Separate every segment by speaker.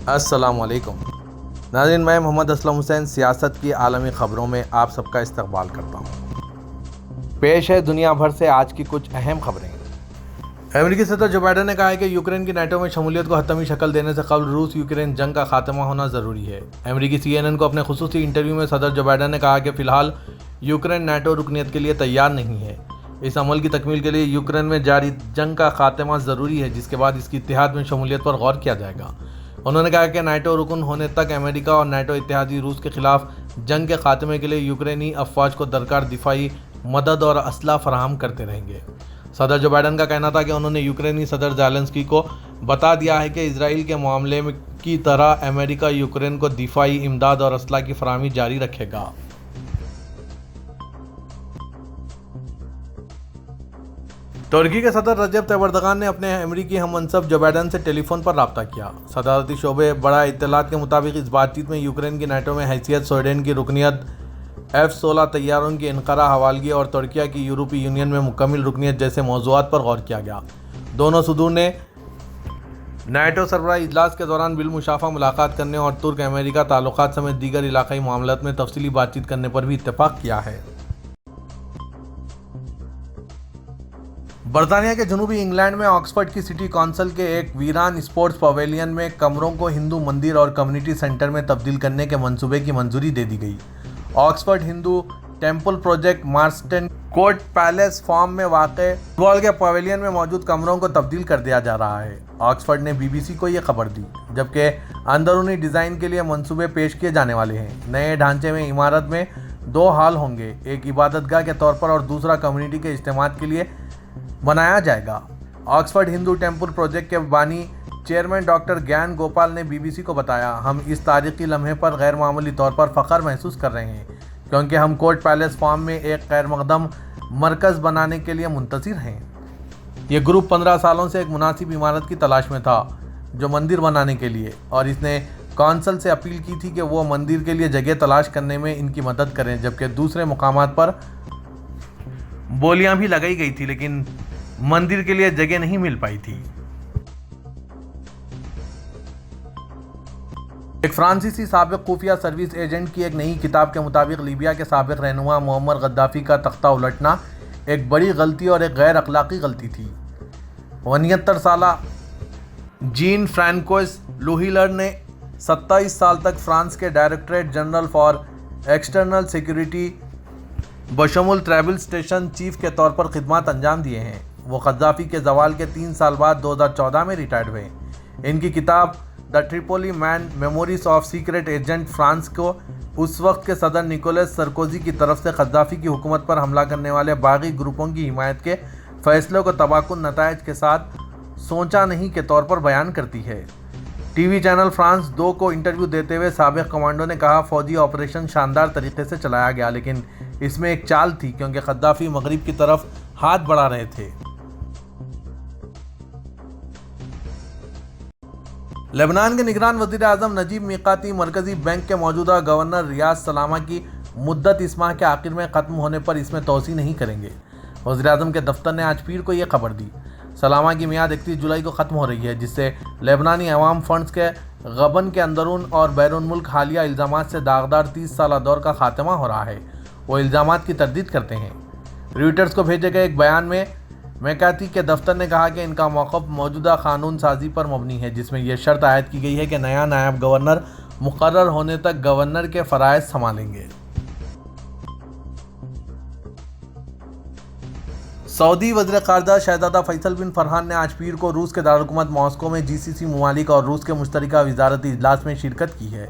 Speaker 1: السلام علیکم ناظرین، میں محمد اسلم حسین سیاست کی عالمی خبروں میں آپ سب کا استقبال کرتا ہوں۔ پیش ہے دنیا بھر سے آج کی کچھ اہم خبریں۔ امریکی صدر جو بائیڈن نے کہا ہے کہ یوکرین کی نیٹو میں شمولیت کو حتمی شکل دینے سے قبل روس یوکرین جنگ کا خاتمہ ہونا ضروری ہے۔ امریکی CNN کو اپنے خصوصی انٹرویو میں صدر جو بائیڈن نے کہا کہ فی الحال یوکرین نیٹو رکنیت کے لیے تیار نہیں ہے۔ اس عمل کی تکمیل کے لیے یوکرین میں جاری جنگ کا خاتمہ ضروری ہے، جس کے بعد اس کی اتحاد میں شمولیت پر غور کیا جائے گا۔ انہوں نے کہا کہ نیٹو رکن ہونے تک امریکہ اور نیٹو اتحادی روس کے خلاف جنگ کے خاتمے کے لیے یوکرینی افواج کو درکار دفاعی مدد اور اسلحہ فراہم کرتے رہیں گے۔ صدر جو بائیڈن کا کہنا تھا کہ انہوں نے یوکرینی صدر زیلنسکی کو بتا دیا ہے کہ اسرائیل کے معاملے کی طرح امریکہ یوکرین کو دفاعی امداد اور اسلحہ کی فراہمی جاری رکھے گا۔ ترکی کے صدر رجب طیب اردوغان نے اپنے امریکی ہم منصب جو بائیڈن سے ٹیلی فون پر رابطہ کیا۔ صدارتی شعبے بڑا اطلاعات کے مطابق اس بات چیت میں یوکرین کی نیٹو میں حیثیت، سویڈن کی رکنیت، F-16 طیاروں کی انقرہ حوالگی اور ترکی کی یورپی یونین میں مکمل رکنیت جیسے موضوعات پر غور کیا گیا۔ دونوں صدور نے نیٹو سربراہی اجلاس کے دوران بالمشافہہ ملاقات کرنے اور ترک امریکہ تعلقات سمیت دیگر علاقائی معاملات میں تفصیلی بات چیت کرنے پر بھی اتفاق کیا ہے۔ برطانیہ کے جنوبی انگلینڈ میں آکسفورڈ کی سٹی کونسل کے ایک ویران اسپورٹس پویلین میں کمروں کو ہندو مندر اور کمیونٹی سینٹر میں تبدیل کرنے کے منصوبے کی منظوری دے دی گئی۔ Oxford Hindu temple project Marston Court Palace Farm میں واقع فٹ بال کے پویلین میں موجود کمروں کو تبدیل کر دیا جا رہا ہے۔ آکسفورڈ نے BBC کو یہ خبر دی، جبکہ اندرونی ڈیزائن کے لیے منصوبے پیش کیے جانے والے ہیں۔ نئے ڈھانچے میں عمارت میں 2 ہال ہوں گے، ایک عبادت گاہ کے طور پر اور دوسرا کمیونٹی کے اجتماعات کے لیے بنایا جائے گا۔ آکسفورڈ ہندو ٹیمپل پروجیکٹ کے بانی چیئرمین ڈاکٹر گیان گوپال نے BBC کو بتایا، ہم اس تاریخی لمحے پر غیر معمولی طور پر فخر محسوس کر رہے ہیں، کیونکہ ہم کورٹ پیلیس فارم میں ایک خیر مقدم مرکز بنانے کے لیے منتظر ہیں۔ یہ گروپ 15 سالوں سے ایک مناسب عمارت کی تلاش میں تھا جو مندر بنانے کے لیے، اور اس نے کونسل سے اپیل کی تھی کہ وہ مندر کے لیے جگہ تلاش کرنے میں ان کی مدد کریں، جبکہ دوسرے مقامات پر بولیاں بھی لگائی گئی تھی لیکن مندر کے لیے جگہ نہیں مل پائی تھی۔ ایک فرانسیسی سابق خفیہ سروس ایجنٹ کی ایک نئی کتاب کے مطابق لیبیا کے سابق رہنما معمر غدافی کا تختہ الٹنا ایک بڑی غلطی اور ایک غیر اخلاقی غلطی تھی۔ 69 سالہ جین فرانکوئس لوہیلر نے 27 سال تک فرانس کے directorate general for external security بشمول ٹریول اسٹیشن چیف کے طور پر خدمات انجام دیے ہیں۔ وہ غدافی کے زوال کے 3 سال بعد 2014 میں ریٹائرڈ ہوئے۔ ان کی کتاب the Tripoli man memories of secret agent France کو اس وقت کے صدر نیکولس سرکوزی کی طرف سے غدافی کی حکومت پر حملہ کرنے والے باغی گروپوں کی حمایت کے فیصلوں کو تباہکن نتائج کے ساتھ سوچا نہیں کے طور پر بیان کرتی ہے۔ TV چینل فرانس 2 کو انٹرویو دیتے ہوئے سابق کمانڈو نے کہا، فوجی آپریشن شاندار طریقے سے چلایا گیا، لیکن اس میں ایک چال تھی کیونکہ غدافی مغرب کی طرف ہاتھ بڑھا رہے تھے۔ لبنان کے نگران وزیر اعظم نجیب میقاتی مرکزی بینک کے موجودہ گورنر ریاض سلامہ کی مدت اس ماہ کے آخر میں ختم ہونے پر اس میں توسیع نہیں کریں گے۔ وزیر اعظم کے دفتر نے آج پیر کو یہ خبر دی۔ سلامہ کی میعاد 31 جولائی کو ختم ہو رہی ہے، جس سے لبنانی عوام فنڈز کے غبن کے اندرون اور بیرون ملک حالیہ الزامات سے داغدار 30 سالہ دور کا خاتمہ ہو رہا ہے۔ وہ الزامات کی تردید کرتے ہیں۔ رویٹرز کو بھیجے گئے ایک بیان میں میکاتی کے دفتر نے کہا کہ ان کا موقف موجودہ قانون سازی پر مبنی ہے، جس میں یہ شرط عائد کی گئی ہے کہ نیا نائب گورنر مقرر ہونے تک گورنر کے فرائض سنبھالیں گے۔ سعودی وزیر خارجہ شہزادہ فیصل بن فرحان نے آج پیر کو روس کے دارالحکومت ماسکو میں GCC ممالک اور روس کے مشترکہ وزارتی اجلاس میں شرکت کی ہے۔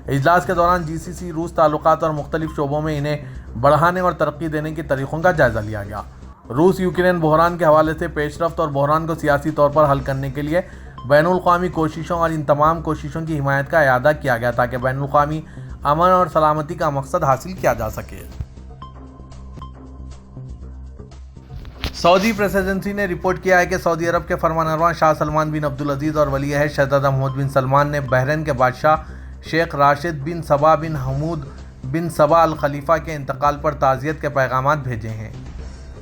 Speaker 1: اجلاس کے دوران GCC روس تعلقات اور مختلف شعبوں میں انہیں بڑھانے اور ترقی دینے کے طریقوں کا جائزہ لیا گیا۔ روس یوکرین بحران کے حوالے سے پیش رفت اور بحران کو سیاسی طور پر حل کرنے کے لیے بین الاقوامی کوششوں اور ان تمام کوششوں کی حمایت کا اعادہ کیا گیا تاکہ بین الاقوامی امن اور سلامتی کا مقصد حاصل کیا جا سکے۔ سعودی پریس ایجنسی نے رپورٹ کیا ہے کہ سعودی عرب کے فرمانرواں شاہ سلمان بن عبدالعزیز اور ولی عہد شہزادہ محمد بن سلمان نے بحرین کے بادشاہ شیخ راشد بن صبا بن حمود بن صبا الخلیفہ کے انتقال پر تعزیت کے پیغامات بھیجے ہیں۔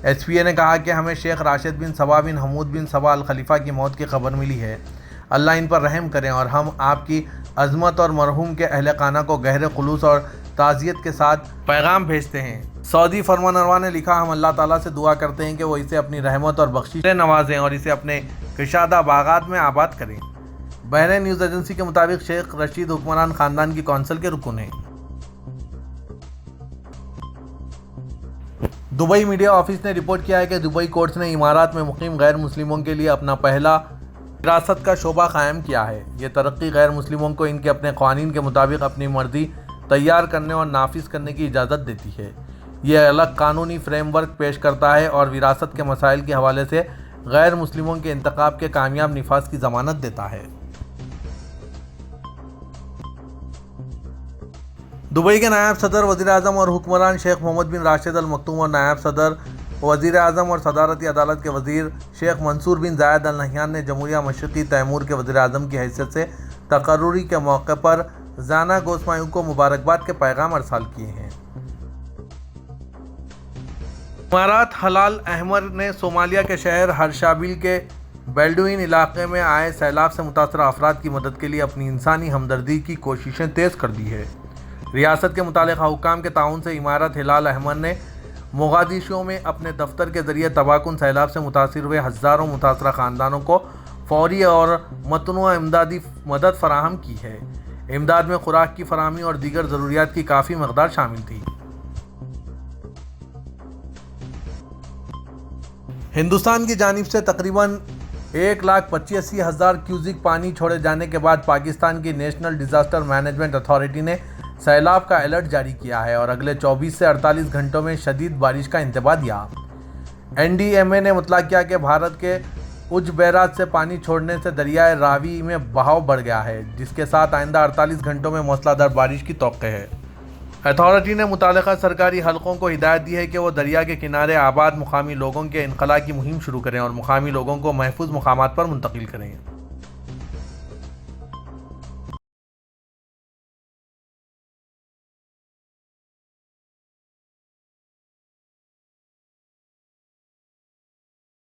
Speaker 1: SPA نے کہا کہ ہمیں شیخ راشد بن صبا بن حمود بن صبا الخلیفہ کی موت کی خبر ملی ہے۔ اللہ ان پر رحم کریں اور ہم آپ کی عظمت اور مرحوم کے اہل خانہ کو گہرے خلوص اور تعزیت کے ساتھ پیغام بھیجتے ہیں۔ سعودی فرمانروا نے لکھا، ہم اللہ تعالیٰ سے دعا کرتے ہیں کہ وہ اسے اپنی رحمت اور بخشش سے نوازیں اور اسے اپنے کشادہ باغات میں آباد کریں۔ بحرین نیوز ایجنسی کے مطابق شیخ رشید حکمران خاندان کی کونسل کے رکن ہیں۔ دبئی میڈیا آفس نے رپورٹ کیا ہے کہ دبئی کورٹس نے امارات میں مقیم غیر مسلموں کے لیے اپنا پہلا وراثت کا شعبہ قائم کیا ہے۔ یہ ترقی غیر مسلموں کو ان کے اپنے قوانین کے مطابق اپنی مرضی تیار کرنے اور نافذ کرنے کی اجازت دیتی ہے۔ یہ الگ قانونی فریم ورک پیش کرتا ہے اور وراثت کے مسائل کے حوالے سے غیر مسلموں کے انتخاب کے کامیاب نفاذ کی ضمانت دیتا ہے۔ دبئی کے نائب صدر وزیر اعظم اور حکمران شیخ محمد بن راشد ال مکتوم اور نائب صدر وزیر اعظم اور صدارتی عدالت کے وزیر شیخ منصور بن زاید ال نہیان نے جمہوریہ مشرقی تیمور کے وزیر اعظم کی حیثیت سے تقرری کے موقع پر زانا گوسمائیو کو مبارکباد کے پیغام ارسال کیے ہیں۔ امارات ہلال احمر نے صومالیہ کے شہر ہرشابیل کے بیلڈوین علاقے میں آئے سیلاب سے متاثرہ افراد کی مدد کے لیے اپنی انسانی ہمدردی کی کوششیں تیز کر دی ہے۔ ریاست کے متعلقہ حکام کے تعاون سے امارت ہلال احمر نے موغادیشو میں اپنے دفتر کے ذریعے تباہ کن سیلاب سے متاثر ہوئے ہزاروں متاثرہ خاندانوں کو فوری اور متنوع امدادی مدد فراہم کی ہے۔ امداد میں خوراک کی فراہمی اور دیگر ضروریات کی کافی مقدار شامل تھی۔ ہندوستان کی جانب سے تقریباً 1,85,000 کیوسک پانی چھوڑے جانے کے بعد پاکستان کی نیشنل ڈیزاسٹر مینجمنٹ اتھارٹی نے سیلاب کا الرٹ جاری کیا ہے اور اگلے 24 سے 48 گھنٹوں میں شدید بارش کا انتباہ دیا۔ NDMA نے مطلع کیا کہ بھارت کے اج بیراج سے پانی چھوڑنے سے دریائے راوی میں بہاؤ بڑھ گیا ہے، جس کے ساتھ آئندہ 48 گھنٹوں میں موسلا دھار بارش کی توقع ہے۔ اتھارٹی نے متعلقہ سرکاری حلقوں کو ہدایت دی ہے کہ وہ دریا کے کنارے آباد مقامی لوگوں کے انخلاء کی مہم شروع کریں اور مقامی لوگوں کو محفوظ مقامات پر منتقل کریں۔